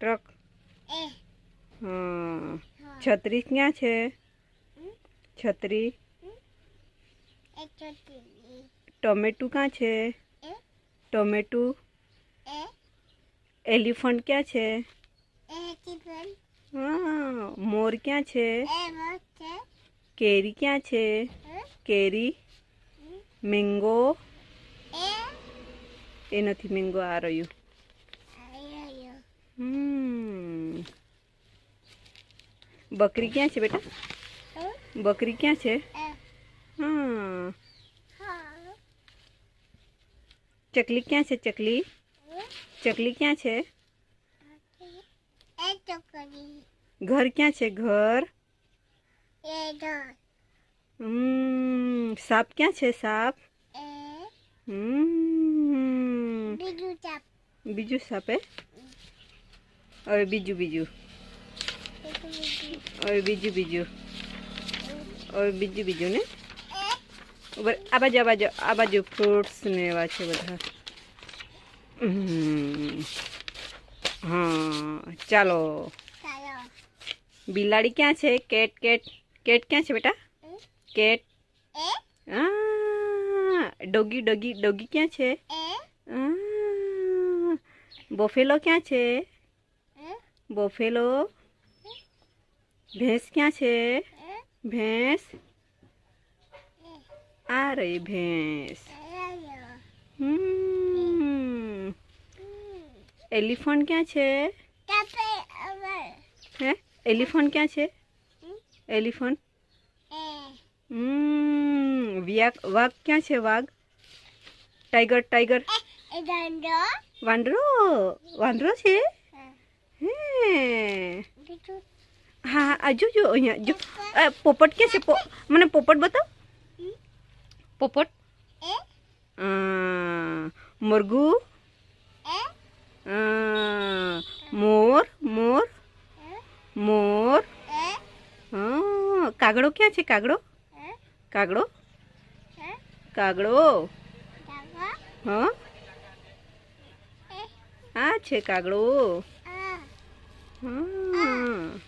truck हाँ छतरी क्या छे छतरी टोमेटो क्या छे टोमेटो एलिफेंट क्या छे हाँ मोर क्या छे केरी क्या छे केरी मैंगो ए नथी मैंगो आ रह्यु बकरी क्या छे बेटा बकरी क्या छे हाँ चकली क्या छे चकली चकली क्या छे घर क्या छे घर सांप क्या छे सांप बीजू सांप है और बीजू बीजू और बीजू बीजू और बीजू बीजू ने आ बाजू फ्रूट्स ने एवा छे बधा हाँ चलो बिलाड़ी क्या छे केट केट केट क्या छे बेटा केट डॉगी डॉगी डॉगी क्या छे बफेलो क्या छे बफेलो भैंस क्या छे भैंस आ रही भैंस एलिफेंट क्या छे है एलिफेंट क्या छे एलिफेंट वाघ क्या छे वाघ टाइगर टाइगर वांदरो वांदरो छे हाँ हाँ जो जो अहिया जो पोपट क्या छे मने पोपट बताओ पोपट मुर्गू मोर मोर मोर हाँ कागड़ो क्या छे कागड़ो कागड़ो कागड़ो हाँ आ छे कागड़ो हाँ